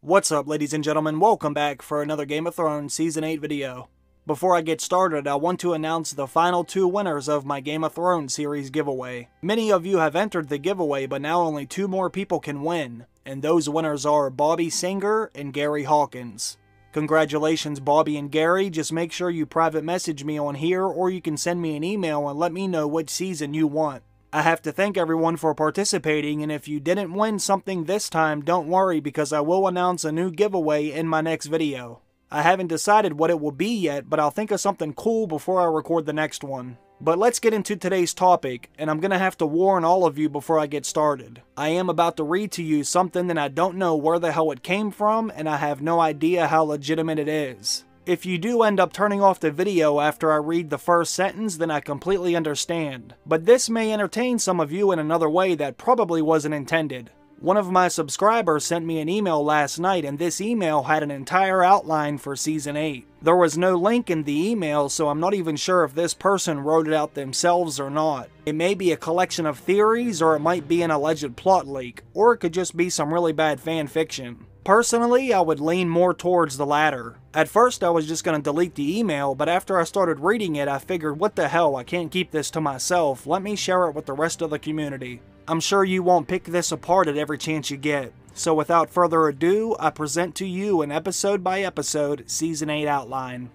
What's up, ladies and gentlemen? Welcome back for another Game of Thrones Season 8 video. Before I get started, I want to announce the final two winners of my Game of Thrones series giveaway. Many of you have entered the giveaway, but now only 2 more people can win, and those winners are Bobby Singer and Gary Hawkins. Congratulations, Bobby and Gary. Just make sure you private message me on here, or you can send me an email and let me know which season you want. I have to thank everyone for participating, and if you didn't win something this time, don't worry because I will announce a new giveaway in my next video. I haven't decided what it will be yet, but I'll think of something cool before I record the next one. But let's get into today's topic, and I'm gonna have to warn all of you before I get started. I am about to read to you something that I don't know where the hell it came from, and I have no idea how legitimate it is. If you do end up turning off the video after I read the first sentence, then I completely understand. But this may entertain some of you in another way that probably wasn't intended. One of my subscribers sent me an email last night, and this email had an entire outline for Season 8. There was no link in the email, so I'm not even sure if this person wrote it out themselves or not. It may be a collection of theories, or it might be an alleged plot leak, or it could just be some really bad fan fiction. Personally, I would lean more towards the latter. At first I was just going to delete the email, but after I started reading it I figured what the hell, I can't keep this to myself, let me share it with the rest of the community. I'm sure you won't pick this apart at every chance you get. So without further ado, I present to you an episode by episode Season 8 outline.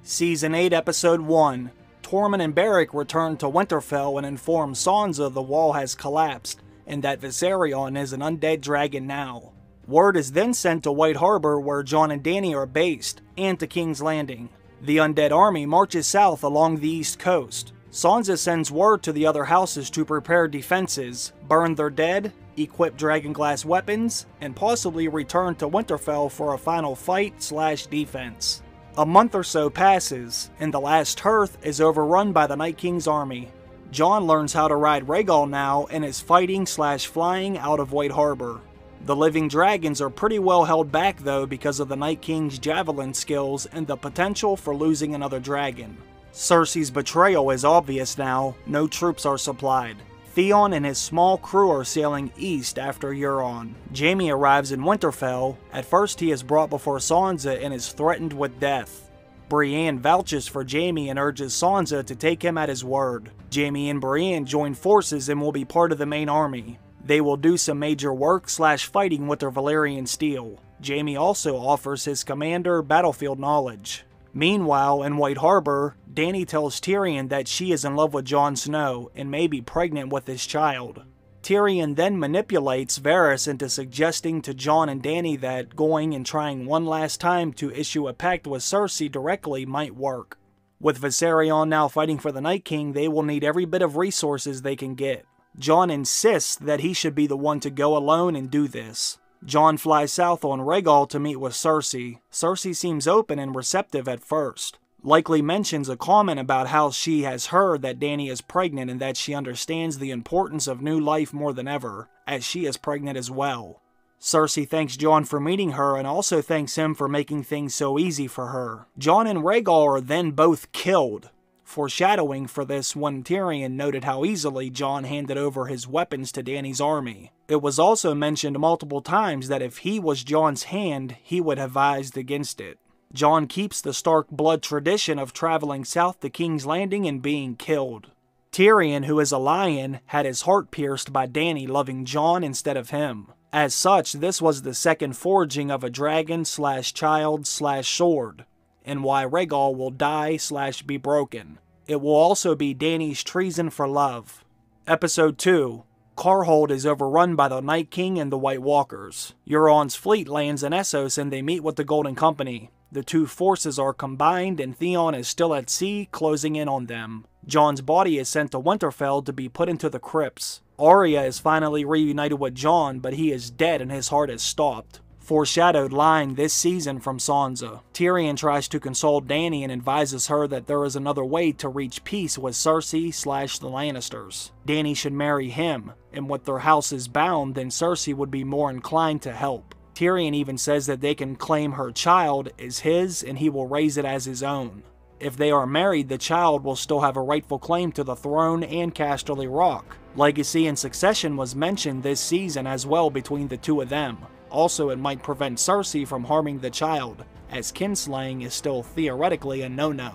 Season 8 Episode 1. Tormund and Beric return to Winterfell and inform Sansa the wall has collapsed, and that Viserion is an undead dragon now. Word is then sent to White Harbor where Jon and Dany are based, and to King's Landing. The undead army marches south along the east coast. Sansa sends word to the other houses to prepare defenses, burn their dead, equip dragonglass weapons, and possibly return to Winterfell for a final fight/defense. A month or so passes, and the last hearth is overrun by the Night King's army. Jon learns how to ride Rhaegal now and is fighting/flying out of White Harbor. The living dragons are pretty well held back though because of the Night King's javelin skills and the potential for losing another dragon. Cersei's betrayal is obvious now, no troops are supplied. Theon and his small crew are sailing east after Euron. Jaime arrives in Winterfell. At first he is brought before Sansa and is threatened with death. Brienne vouches for Jaime and urges Sansa to take him at his word. Jaime and Brienne join forces and will be part of the main army. They will do some major work/fighting with their Valyrian steel. Jaime also offers his commander battlefield knowledge. Meanwhile, in White Harbor, Dany tells Tyrion that she is in love with Jon Snow and may be pregnant with his child. Tyrion then manipulates Varys into suggesting to Jon and Dany that going and trying one last time to issue a pact with Cersei directly might work. With Viserion now fighting for the Night King, they will need every bit of resources they can get. Jon insists that he should be the one to go alone and do this. Jon flies south on Rhaegal to meet with Cersei. Cersei seems open and receptive at first. Likely mentions a comment about how she has heard that Dany is pregnant and that she understands the importance of new life more than ever, as she is pregnant as well. Cersei thanks Jon for meeting her and also thanks him for making things so easy for her. Jon and Rhaegal are then both killed. Foreshadowing for this when Tyrion noted how easily Jon handed over his weapons to Dany's army. It was also mentioned multiple times that if he was Jon's hand, he would have advised against it. Jon keeps the Stark blood tradition of traveling south to King's Landing and being killed. Tyrion, who is a lion, had his heart pierced by Dany loving Jon instead of him. As such, this was the second forging of a dragon/child/sword, and why Rhaegal will die/be broken. It will also be Dany's treason for love. Episode 2. Carhold is overrun by the Night King and the White Walkers. Euron's fleet lands in Essos and they meet with the Golden Company. The two forces are combined and Theon is still at sea, closing in on them. Jon's body is sent to Winterfell to be put into the crypts. Arya is finally reunited with Jon, but he is dead and his heart is stopped. Foreshadowed line this season from Sansa. Tyrion tries to console Dany and advises her that there is another way to reach peace with Cersei/the Lannisters. Dany should marry him, and with their houses bound, then Cersei would be more inclined to help. Tyrion even says that they can claim her child is his and he will raise it as his own. If they are married, the child will still have a rightful claim to the throne and Casterly Rock. Legacy and succession was mentioned this season as well between the two of them. Also, it might prevent Cersei from harming the child, as kinslaying is still theoretically a no-no.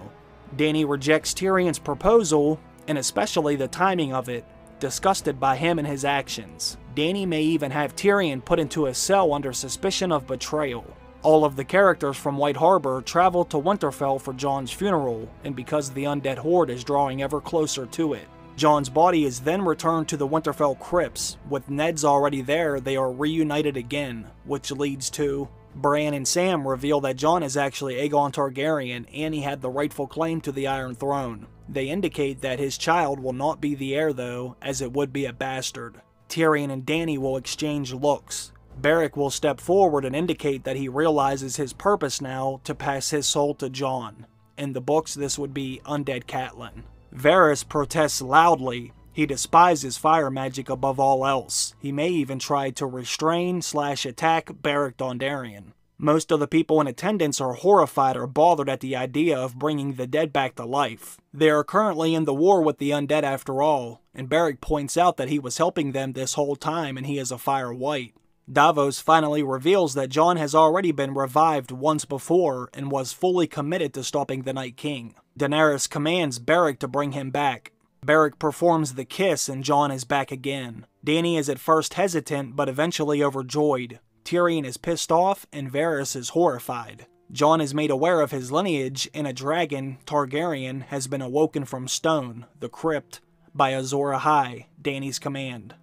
Dany rejects Tyrion's proposal, and especially the timing of it, disgusted by him and his actions. Dany may even have Tyrion put into a cell under suspicion of betrayal. All of the characters from White Harbor travel to Winterfell for Jon's funeral, and because the undead horde is drawing ever closer to it. Jon's body is then returned to the Winterfell crypts. With Ned's already there, they are reunited again, which leads to Bran and Sam reveal that Jon is actually Aegon Targaryen and he had the rightful claim to the Iron Throne. They indicate that his child will not be the heir though, as it would be a bastard. Tyrion and Dany will exchange looks. Beric will step forward and indicate that he realizes his purpose now to pass his soul to Jon. In the books, this would be Undead Catelyn. Varys protests loudly. He despises fire magic above all else. He may even try to restrain/attack Beric Dondarrion. Most of the people in attendance are horrified or bothered at the idea of bringing the dead back to life. They are currently in the war with the undead after all, and Beric points out that he was helping them this whole time and he is a Fire White. Davos finally reveals that Jon has already been revived once before and was fully committed to stopping the Night King. Daenerys commands Beric to bring him back. Beric performs the kiss and Jon is back again. Dany is at first hesitant but eventually overjoyed. Tyrion is pissed off and Varys is horrified. Jon is made aware of his lineage and a dragon, Targaryen, has been awoken from stone, the crypt, by Azor Ahai, Dany's command.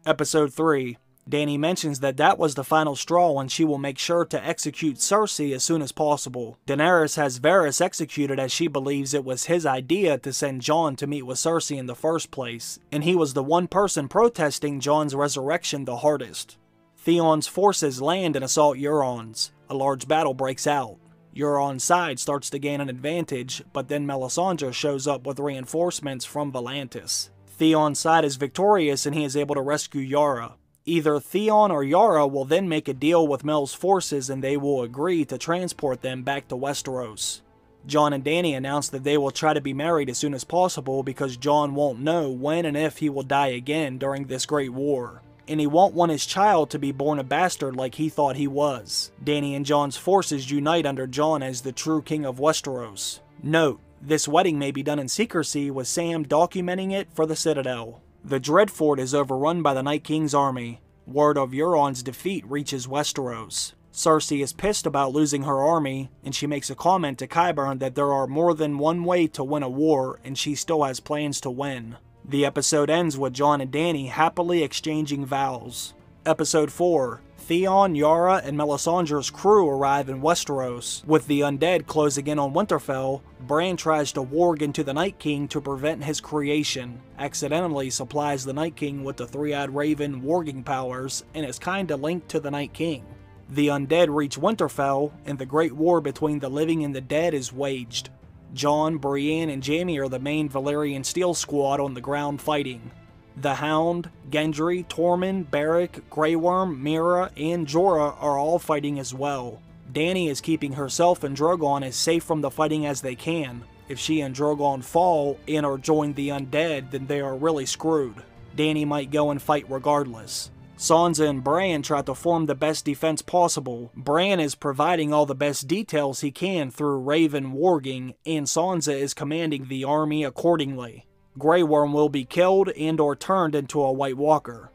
Episode 3. Dany mentions that was the final straw and she will make sure to execute Cersei as soon as possible. Daenerys has Varys executed as she believes it was his idea to send Jon to meet with Cersei in the first place, and he was the one person protesting Jon's resurrection the hardest. Theon's forces land and assault Euron's. A large battle breaks out. Euron's side starts to gain an advantage, but then Melisandre shows up with reinforcements from Volantis. Theon's side is victorious and he is able to rescue Yara. Either Theon or Yara will then make a deal with Mel's forces and they will agree to transport them back to Westeros. Jon and Dany announce that they will try to be married as soon as possible because Jon won't know when and if he will die again during this great war. And he won't want his child to be born a bastard like he thought he was. Dany and Jon's forces unite under Jon as the true king of Westeros. Note, this wedding may be done in secrecy with Sam documenting it for the Citadel. The Dreadfort is overrun by the Night King's army. Word of Euron's defeat reaches Westeros. Cersei is pissed about losing her army, and she makes a comment to Qyburn that there are more than one way to win a war, and she still has plans to win. The episode ends with Jon and Dany happily exchanging vows. Episode 4. Theon, Yara, and Melisandre's crew arrive in Westeros. With the undead closing in on Winterfell, Bran tries to warg into the Night King to prevent his creation, accidentally supplies the Night King with the three-eyed raven warging powers, and is kinda linked to the Night King. The undead reach Winterfell, and the great war between the living and the dead is waged. Jon, Brienne, and Jaime are the main Valyrian Steel squad on the ground fighting. The Hound, Gendry, Tormund, Beric, Grey Worm, Meera, and Jorah are all fighting as well. Dany is keeping herself and Drogon as safe from the fighting as they can. If she and Drogon fall and or join the undead, then they are really screwed. Dany might go and fight regardless. Sansa and Bran try to form the best defense possible. Bran is providing all the best details he can through Raven warging, and Sansa is commanding the army accordingly. Grey Worm will be killed and or turned into a White Walker.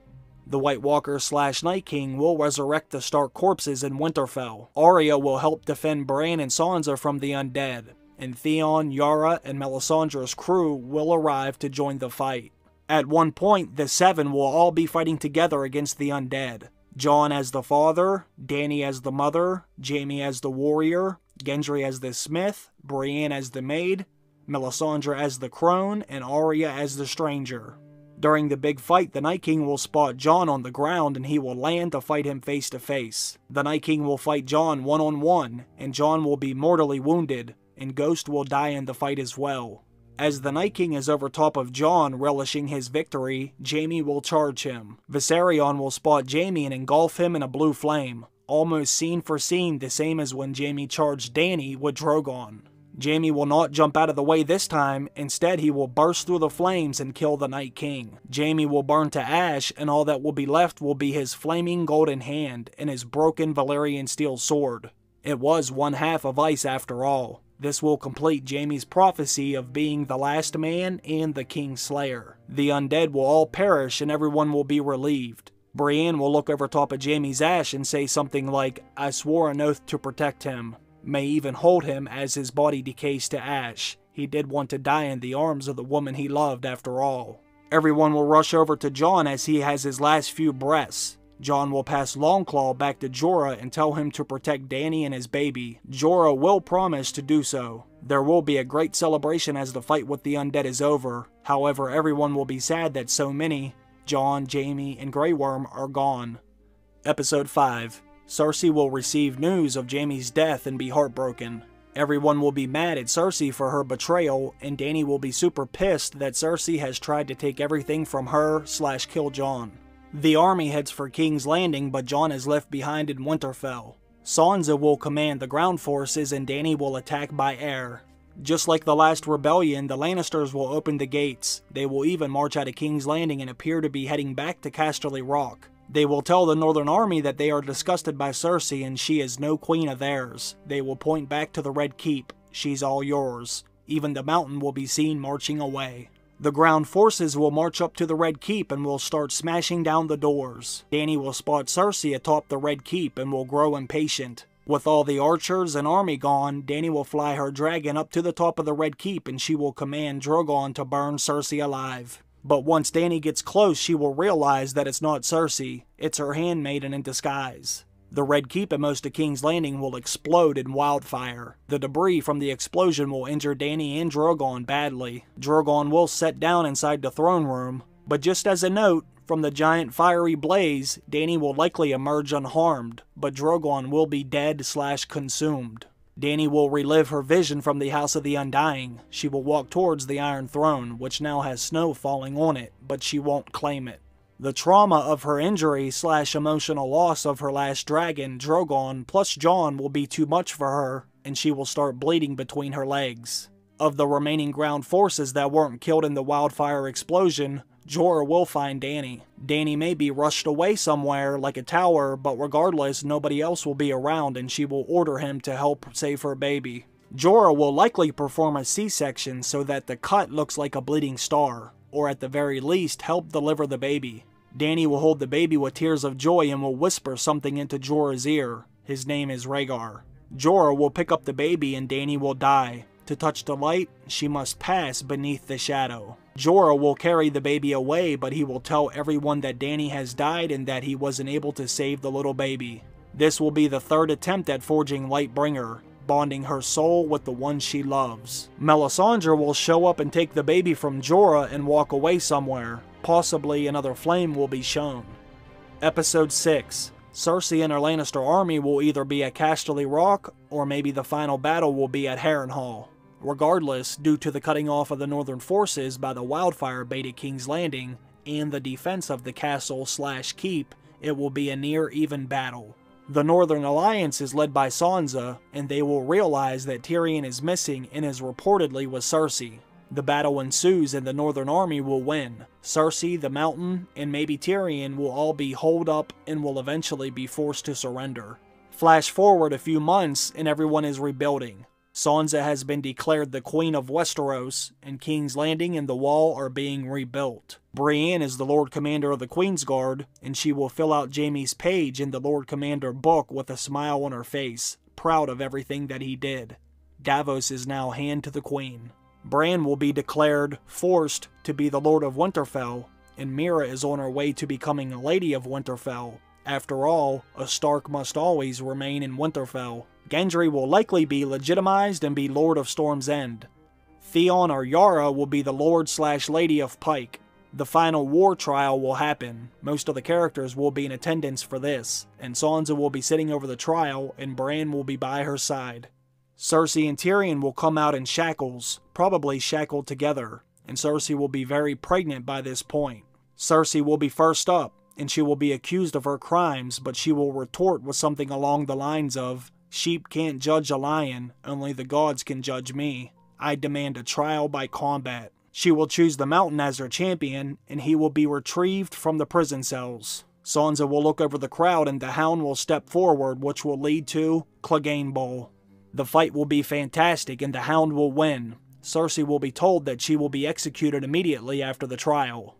The White Walker/Night King will resurrect the Stark corpses in Winterfell. Arya will help defend Bran and Sansa from the undead, and Theon, Yara, and Melisandre's crew will arrive to join the fight. At one point, the Seven will all be fighting together against the undead. Jon as the father, Dany as the mother, Jaime as the warrior, Gendry as the smith, Brienne as the maid, Melisandre as the crone, and Arya as the stranger. During the big fight, the Night King will spot Jon on the ground and he will land to fight him face to face. The Night King will fight Jon one-on-one, and Jon will be mortally wounded, and Ghost will die in the fight as well. As the Night King is over top of Jon, relishing his victory, Jaime will charge him. Viserion will spot Jaime and engulf him in a blue flame, almost scene for scene the same as when Jaime charged Dany with Drogon. Jaime will not jump out of the way this time. Instead, he will burst through the flames and kill the Night King. Jaime will burn to ash, and all that will be left will be his flaming golden hand and his broken Valyrian steel sword. It was one half of ice after all. This will complete Jaime's prophecy of being the last man and the King Slayer. The undead will all perish and everyone will be relieved. Brienne will look over top of Jaime's ash and say something like, "I swore an oath to protect him," may even hold him as his body decays to ash. He did want to die in the arms of the woman he loved after all. Everyone will rush over to Jon as he has his last few breaths. Jon will pass Longclaw back to Jorah and tell him to protect Dany and his baby. Jorah will promise to do so. There will be a great celebration as the fight with the undead is over. However, everyone will be sad that so many, Jon, Jaime, and Grey Worm, are gone. Episode 5. Cersei will receive news of Jaime's death and be heartbroken. Everyone will be mad at Cersei for her betrayal, and Dany will be super pissed that Cersei has tried to take everything from her/kill Jon. The army heads for King's Landing, but Jon is left behind in Winterfell. Sansa will command the ground forces and Dany will attack by air. Just like the last rebellion, the Lannisters will open the gates. They will even march out of King's Landing and appear to be heading back to Casterly Rock. They will tell the Northern Army that they are disgusted by Cersei and she is no queen of theirs. They will point back to the Red Keep. She's all yours. Even the mountain will be seen marching away. The ground forces will march up to the Red Keep and will start smashing down the doors. Dany will spot Cersei atop the Red Keep and will grow impatient. With all the archers and army gone, Dany will fly her dragon up to the top of the Red Keep and she will command Drogon to burn Cersei alive. But once Dany gets close, she will realize that it's not Cersei, it's her handmaiden in disguise. The Red Keep at most of King's Landing will explode in wildfire. The debris from the explosion will injure Dany and Drogon badly. Drogon will set down inside the throne room, but just as a note, from the giant fiery blaze, Dany will likely emerge unharmed, but Drogon will be dead/consumed. Dany will relive her vision from the House of the Undying. She will walk towards the Iron Throne, which now has snow falling on it, but she won't claim it. The trauma of her injury/emotional loss of her last dragon, Drogon, plus Jon will be too much for her, and she will start bleeding between her legs. Of the remaining ground forces that weren't killed in the wildfire explosion, Jorah will find Dany. Dany may be rushed away somewhere, like a tower, but regardless, nobody else will be around and she will order him to help save her baby. Jorah will likely perform a C-section so that the cut looks like a bleeding star, or at the very least, help deliver the baby. Dany will hold the baby with tears of joy and will whisper something into Jorah's ear. His name is Rhaegar. Jorah will pick up the baby and Dany will die. To touch the light, she must pass beneath the shadow. Jorah will carry the baby away, but he will tell everyone that Dany has died and that he wasn't able to save the little baby. This will be the third attempt at forging Lightbringer, bonding her soul with the one she loves. Melisandre will show up and take the baby from Jorah and walk away somewhere. Possibly another flame will be shown. Episode 6. Cersei and her Lannister army will either be at Casterly Rock, or maybe the final battle will be at Harrenhal. Regardless, due to the cutting off of the northern forces by the wildfire bait at King's Landing, and the defense of the castle/keep, it will be a near even battle. The Northern Alliance is led by Sansa, and they will realize that Tyrion is missing and is reportedly with Cersei. The battle ensues and the Northern Army will win. Cersei, the Mountain, and maybe Tyrion will all be holed up and will eventually be forced to surrender. Flash forward a few months and everyone is rebuilding. Sansa has been declared the Queen of Westeros, and King's Landing and the Wall are being rebuilt. Brienne is the Lord Commander of the Queensguard, and she will fill out Jaime's page in the Lord Commander book with a smile on her face, proud of everything that he did. Davos is now hand to the Queen. Bran will be declared forced to be the Lord of Winterfell, and Meera is on her way to becoming a Lady of Winterfell. After all, a Stark must always remain in Winterfell. Gendry will likely be legitimized and be Lord of Storm's End. Theon or Yara will be the Lord/Lady of Pike. The final war trial will happen. Most of the characters will be in attendance for this, and Sansa will be sitting over the trial, and Bran will be by her side. Cersei and Tyrion will come out in shackles, probably shackled together, and Cersei will be very pregnant by this point. Cersei will be first up, and she will be accused of her crimes, but she will retort with something along the lines of, "Sheep can't judge a lion, only the gods can judge me. I demand a trial by combat." She will choose the mountain as her champion, and he will be retrieved from the prison cells. Sansa will look over the crowd and the Hound will step forward, which will lead to Clegane Bowl. The fight will be fantastic and the Hound will win. Cersei will be told that she will be executed immediately after the trial.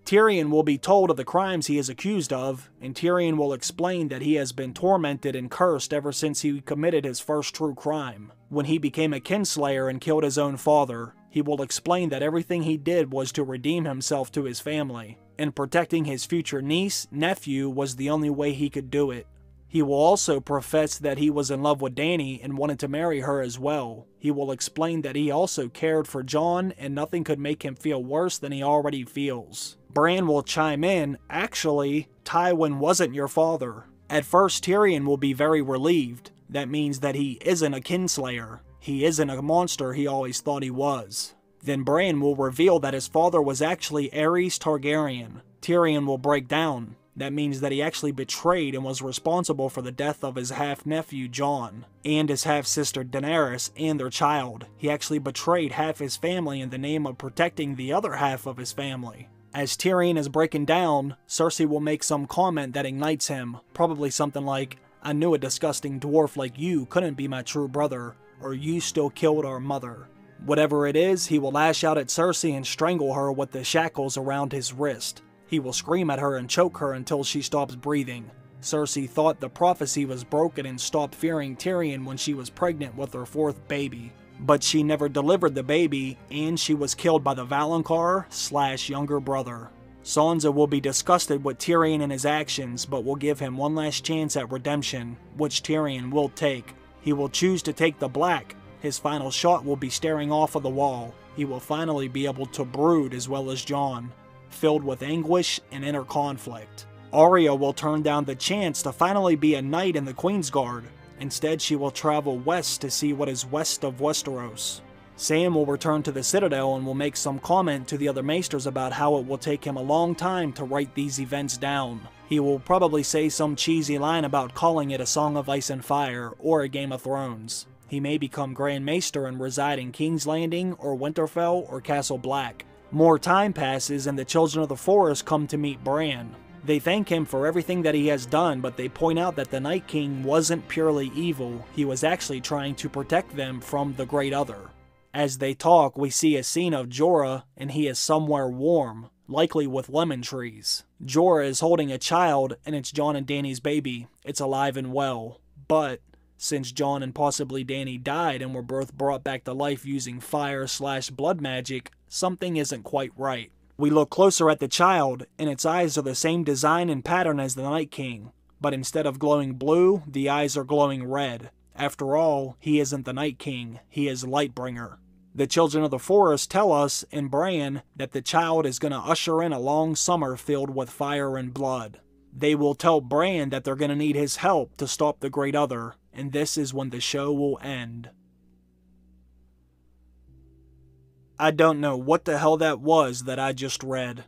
Tyrion will be told of the crimes he is accused of, and Tyrion will explain that he has been tormented and cursed ever since he committed his first true crime, when he became a kinslayer and killed his own father. He will explain that everything he did was to redeem himself to his family, and protecting his future niece, nephew, was the only way he could do it. He will also profess that he was in love with Dany and wanted to marry her as well. He will explain that he also cared for Jon and nothing could make him feel worse than he already feels. Bran will chime in, "Actually, Tywin wasn't your father." At first, Tyrion will be very relieved. That means that he isn't a kinslayer. He isn't a monster he always thought he was. Then Bran will reveal that his father was actually Aerys Targaryen. Tyrion will break down. That means that he actually betrayed and was responsible for the death of his half-nephew Jon, and his half-sister Daenerys and their child. He actually betrayed half his family in the name of protecting the other half of his family. As Tyrion is breaking down, Cersei will make some comment that ignites him, probably something like, "I knew a disgusting dwarf like you couldn't be my true brother, or you still killed our mother." Whatever it is, he will lash out at Cersei and strangle her with the shackles around his wrist. He will scream at her and choke her until she stops breathing. Cersei thought the prophecy was broken and stopped fearing Tyrion when she was pregnant with her fourth baby. But she never delivered the baby, and she was killed by the Valonqar/younger brother. Sansa will be disgusted with Tyrion and his actions, but will give him one last chance at redemption, which Tyrion will take. He will choose to take the black. His final shot will be staring off of the wall. He will finally be able to brood as well as Jon, filled with anguish and inner conflict. Arya will turn down the chance to finally be a knight in the Queensguard. Instead, she will travel west to see what is west of Westeros. Sam will return to the Citadel and will make some comment to the other maesters about how it will take him a long time to write these events down. He will probably say some cheesy line about calling it a Song of Ice and Fire or a Game of Thrones. He may become Grand Maester and reside in King's Landing or Winterfell or Castle Black. More time passes and the Children of the Forest come to meet Bran. They thank him for everything that he has done, but they point out that the Night King wasn't purely evil. He was actually trying to protect them from the Great Other. As they talk, we see a scene of Jorah, and he is somewhere warm, likely with lemon trees. Jorah is holding a child, and it's Jon and Dany's baby. It's alive and well. But since Jon and possibly Dany died and were both brought back to life using fire/blood magic, something isn't quite right. We look closer at the child, and its eyes are the same design and pattern as the Night King, but instead of glowing blue, the eyes are glowing red. After all, he isn't the Night King, he is Lightbringer. The Children of the Forest tell us, in Bran, that the child is going to usher in a long summer filled with fire and blood. They will tell Bran that they're going to need his help to stop the Great Other, and this is when the show will end. I don't know what the hell that was that I just read.